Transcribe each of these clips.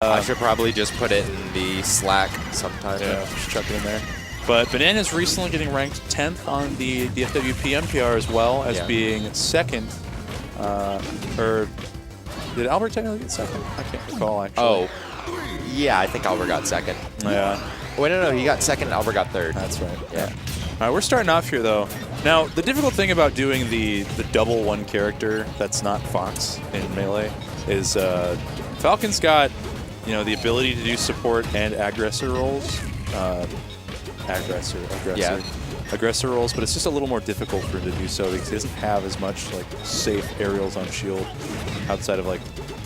I should probably just put it in the Slack sometime. Yeah, just chuck it in there. But Banana's recently getting ranked 10th on the DFWP MPR as well as being second. Or did Albert technically get second? I can't recall, actually. Oh, yeah, I think Albert got second. Yeah. Wait, no, he got second and Albert got third. That's right. Yeah. All right, we're starting off here, though. Now, the difficult thing about doing the double one character that's not Fox in Melee is Falcon's got, you know, the ability to do support and aggressor roles. Aggressor roles, but it's just a little more difficult for him to do so because he doesn't have as much like safe aerials on shield outside of like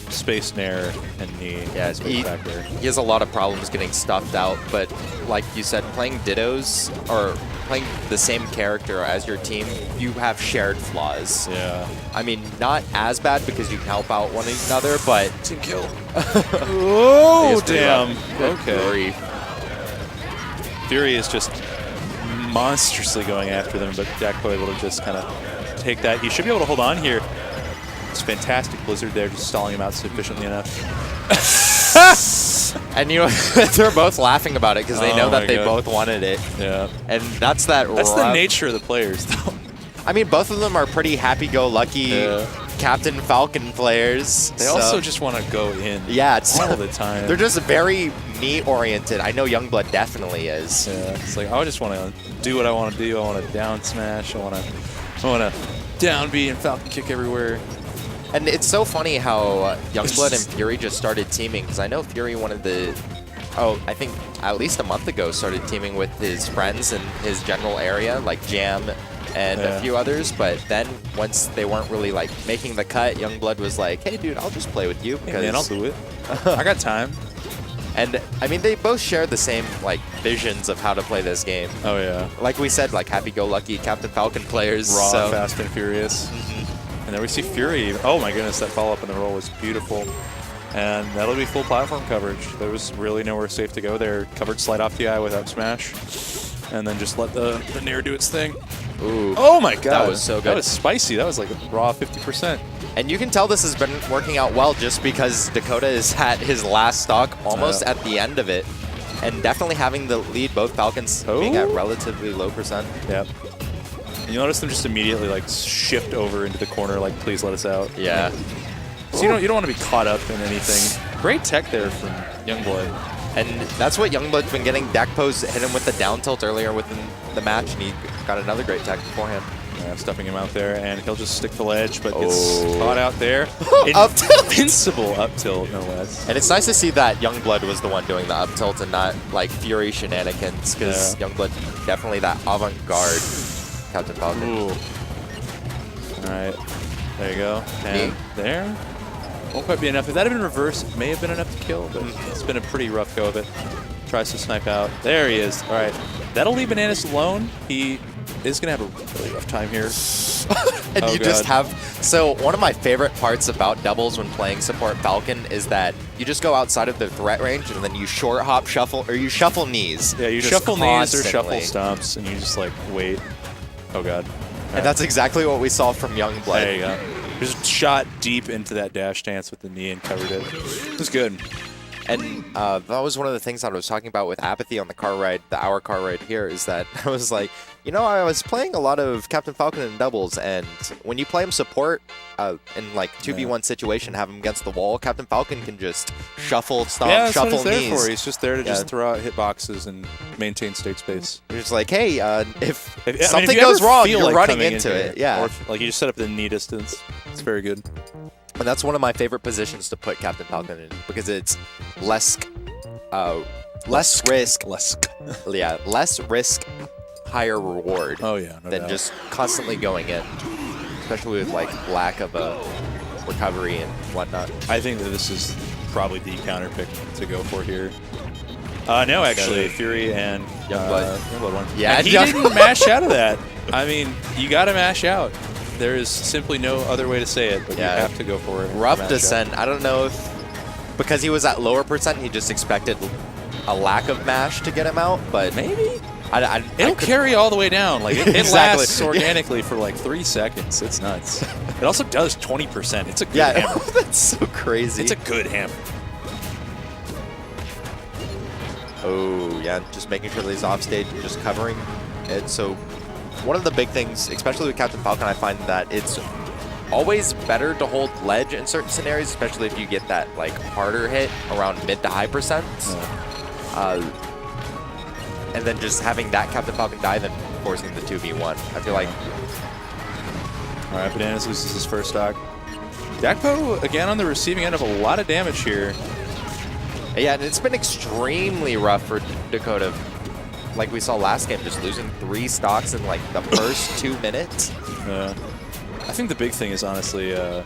space nair and knee. Yeah, he has a lot of problems getting stuffed out, but like you said, playing Dittos or playing the same character as your team, you have shared flaws. Yeah. I mean, not as bad because you can help out one another, but team kill. Oh, damn. Okay. Fury is just monstrously going after them, but Dakpo able to just kind of take that. He should be able to hold on here. It's fantastic Blizzard there, just stalling him out sufficiently enough. And you know, they're both laughing about it because they know that they both wanted it. Yeah. And that's the nature of the players, though. I mean, both of them are pretty happy-go-lucky Captain Falcon players. They also just want to go in all the time. They're just very me-oriented. I know Youngblood definitely is. Yeah, it's like, I just want to do what I want to do. I want to down smash. I want to down B and Falcon kick everywhere. And it's so funny how Youngblood and Fury just started teaming, because I know Fury wanted to, I think at least a month ago started teaming with his friends in his general area, like Jam and a few others, but then once they weren't really like making the cut, Youngblood was like, hey dude, I'll just play with you. Hey man, I'll do it. I got time. And I mean, they both share the same like visions of how to play this game. Oh yeah. Like we said, like happy-go-lucky Captain Falcon players. Raw, fast and furious. And there we see Fury. Oh my goodness, that follow-up in the roll was beautiful. And that'll be full platform coverage. There was really nowhere safe to go there. Covered slide off the eye with up smash. And then just let the Nair do its thing. Ooh. Oh my god. That was so good. That was spicy. That was like a raw 50%. And you can tell this has been working out well just because Dakota is at his last stock almost at the end of it. And definitely having the lead, both Falcons being at relatively low percent. Yep. You notice them just immediately like shift over into the corner, like please let us out. Yeah. So you don't want to be caught up in anything. Great tech there from Youngblood. And that's what Youngblood's been getting. Dakpo's hit him with the down tilt earlier within the match, and he got another great tech beforehand. Yeah, stuffing him out there, and he'll just stick the ledge, but gets caught out there. Up tilt! Invincible up tilt, no less. And it's nice to see that Youngblood was the one doing the up tilt and not like Fury shenanigans, because Youngblood definitely that avant-garde Captain Falcon. Ooh. All right, there you go. And there. Won't quite be enough. If that had been reversed, it may have been enough to kill, but it's been a pretty rough go of it. Tries to snipe out. There he is. All right. That'll leave Bananas alone. He is going to have a really rough time here. And you just have... So one of my favorite parts about doubles when playing support Falcon is that you just go outside of the threat range and then you short hop shuffle, or you shuffle knees. Yeah, you shuffle knees or shuffle stomps, and you just like wait. Oh god. And that's exactly what we saw from Youngblood. There you go. Just shot deep into that dash stance with the knee and covered it. It was good. And that was one of the things that I was talking about with Apathy on the car ride, the hour car ride here, is that I was like, you know, I was playing a lot of Captain Falcon in doubles, and when you play him support in like 2v1 situation, have him against the wall, Captain Falcon can just shuffle, stomp, shuffle what he's knees. There for. He's just there to just throw out hitboxes and maintain state space. You're just like, hey, if something goes wrong, you're like running into it. Yeah. Or if, like you just set up the knee distance. It's very good. And that's one of my favorite positions to put Captain Falcon in, because it's less risk, higher reward. Oh yeah, no than doubt. just constantly going in, especially with like lack of a recovery and whatnot. I think that this is probably the counter pick to go for here. No, actually, Fury and Youngblood won. Yeah, and he didn't mash out of that. I mean, you got to mash out. There is simply no other way to say it, but you have to go for it. Rough descent. I don't know if, because he was at lower percent, he just expected a lack of mash to get him out, but maybe. It'll carry all the way down. Like it lasts organically for like 3 seconds. It's nuts. It also does 20%. It's a good hammer. That's so crazy. It's a good hammer. Oh, yeah, just making sure that he's off stage, just covering it. So one of the big things, especially with Captain Falcon, I find that it's always better to hold ledge in certain scenarios, especially if you get that like harder hit around mid to high percents. And then just having that Captain Falcon die, then forcing the 2v1. I feel like... All right, Bananas loses his first stock. Dakpo, again, on the receiving end of a lot of damage here. Yeah, and it's been extremely rough for Dakota. Like we saw last game, just losing 3 stocks in like the first 2 minutes. Yeah. I think the big thing is honestly, yeah.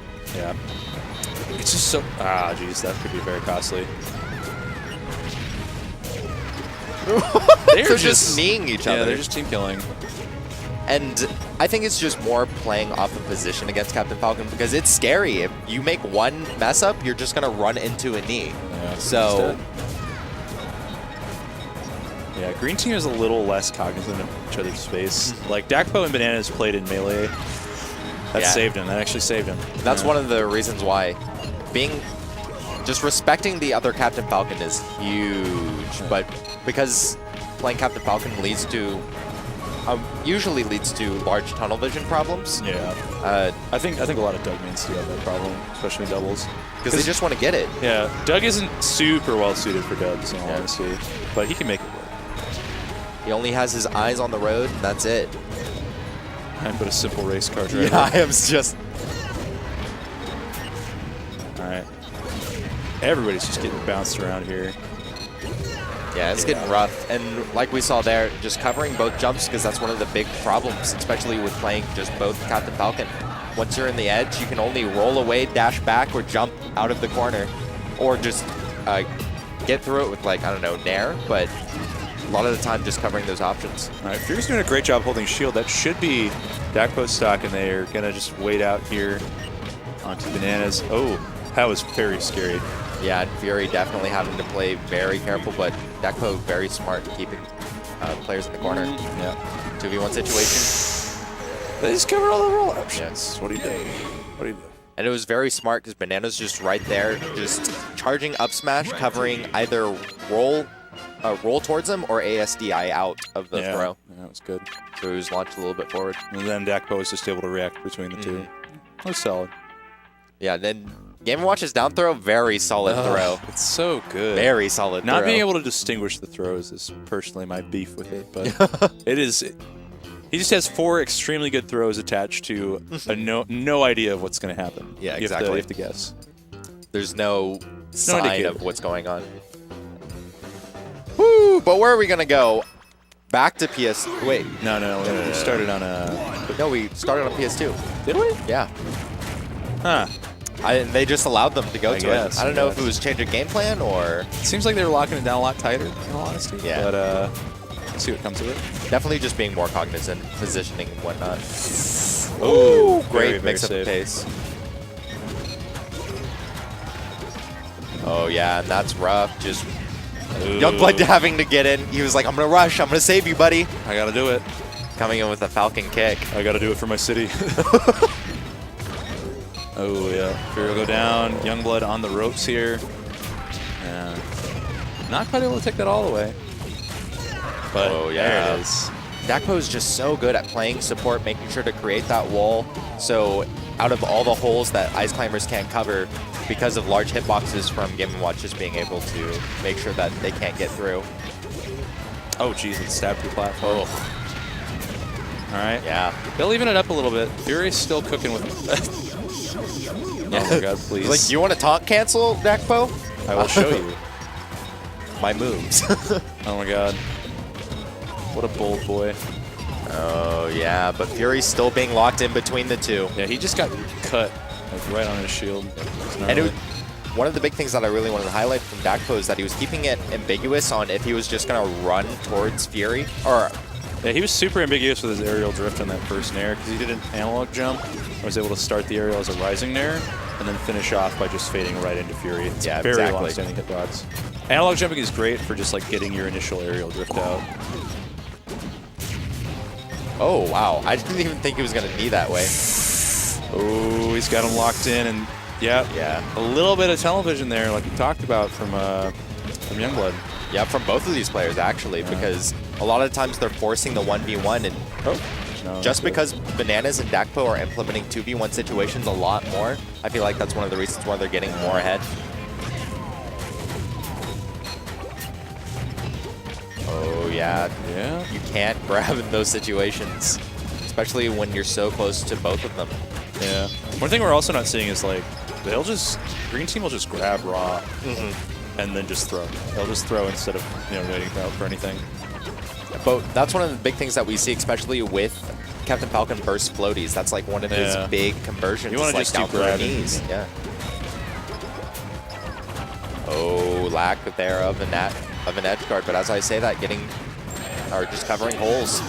It's just so... Ah, geez, that could be very costly. They're just kneeing each other. Yeah, they're just team killing. And I think it's just more playing off the position against Captain Falcon because it's scary. If you make one mess up, you're just going to run into a knee. Yeah, so... Yeah, Green Team is a little less cognizant of each other's space. Like, Dakpo and Bananas played in melee. That saved him. That actually saved him. That's one of the reasons why just respecting the other Captain Falcon is huge. But because playing Captain Falcon usually leads to large tunnel vision problems. Yeah. I think a lot of Doug mains do have that problem, especially in doubles. Because they just want to get it. Yeah, Doug isn't super well suited for dubs, in all honesty, but he can make it work. He only has his eyes on the road, and that's it. I'm but a simple race car driver. Yeah, I am just... Alright. Everybody's just getting bounced around here. Yeah, it's getting rough. And like we saw there, just covering both jumps, because that's one of the big problems, especially with playing just both Captain Falcon. Once you're in the edge, you can only roll away, dash back, or jump out of the corner. Or just get through it with, like, I don't know, Nair, but... a lot of the time just covering those options. All right, Fury's doing a great job holding shield. That should be Dakpo's stock, and they're going to just wait out here onto Bananas. Oh, that was very scary. Yeah, and Fury definitely having to play very careful, but Dakpo very smart in keeping players in the corner. Yeah. 2v1 situation. They just covered all the roll options. What do you do? What do you do? And it was very smart because Bananas just right there, just charging up smash, covering either roll towards him or ASDI out of the throw. Yeah, that was good. So he was launched a little bit forward. And then Dakpo was just able to react between the two. That was solid. Yeah, then Game & Watch's down throw, very solid throw. It's so good. Very solid Not throw. being able to distinguish the throws is personally my beef with it, but it is... He just has 4 extremely good throws attached to no idea of what's going to happen. Yeah, exactly. You have to guess. There's no sign of what's going on. Woo! But where are we gonna go? Back to PS. Wait. No. We started on a. No, we started on PS2. Did we? Yeah. Huh. They just allowed them to go to it. I don't know if it was change of game plan or. It seems like they were locking it down a lot tighter, in all honesty. Yeah. But let's see what comes of it. Definitely just being more cognizant, positioning and whatnot. Ooh, great mix up of pace. Oh yeah, and that's rough. Just. Youngblood having to get in. He was like, I'm going to rush. I'm going to save you, buddy. I got to do it. Coming in with a Falcon kick. I got to do it for my city. Oh, yeah. Fury will go down. Youngblood on the ropes here. Yeah. Not quite able to take that all the way. But there it is. Dakpo is just so good at playing support, making sure to create that wall. So out of all the holes that Ice Climbers can't cover, because of large hitboxes from Game & Watch, just being able to make sure that they can't get through. Oh, jeez, it stabbed through platform. All right. Yeah. They'll even it up a little bit. Fury's still cooking with Oh, my God, please. Like, you want to taunt cancel, Dakpo? I will show you. My moves. Oh, my God. What a bold boy. Oh, yeah, but Fury's still being locked in between the two. Yeah, he just got cut. Like right on his shield. And one of the big things that I really wanted to highlight from Dakpo is that he was keeping it ambiguous on if he was just going to run towards Fury. Or yeah, he was super ambiguous with his aerial drift on that first nair because he did an analog jump. I was able to start the aerial as a rising nair and then finish off by just fading right into Fury. It's very long-standing hitbox. Analog jumping is great for just like getting your initial aerial drift out. Oh, wow. I didn't even think he was going to be that way. Oh, he's got him locked in, and yeah, a little bit of television there, like we talked about from from Youngblood. Yeah, from both of these players, actually, because a lot of times they're forcing the 1v1, and No, just because Bananas and Dakpo are implementing 2v1 situations a lot more, I feel like that's one of the reasons why they're getting more ahead. Oh, yeah. Yeah. You can't grab in those situations, especially when you're so close to both of them. Yeah. One thing we're also not seeing is, like, Green Team will just grab raw and then just throw. They'll just throw instead of, waiting out for anything. But that's one of the big things that we see, especially with Captain Falcon burst floaties. That's like one of his big conversions. You want to like just down keep for the grabbing. knees. Yeah. Oh, lack there of an edge guard. But as I say that, just covering holes.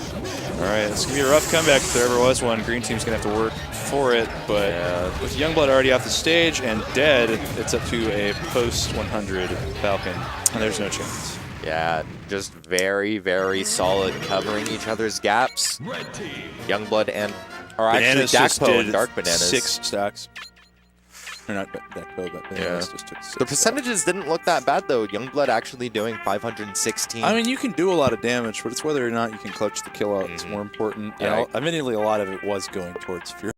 All right, it's going to be a rough comeback if there ever was one. Green Team's going to have to work for it, but with Youngblood already off the stage and dead, it's up to a post-100 Falcon, and there's no chance. Yeah, just very, very solid covering each other's gaps. Youngblood or actually Dakpo and Dark Bananas. 6 stacks. Or not Dakpo, but Bananas just took 6. The percentages didn't look that bad, though. Youngblood actually doing 516. I mean, you can do a lot of damage, but it's whether or not you can clutch the kill out that's more important. Yeah. And admittedly, a lot of it was going towards Fury.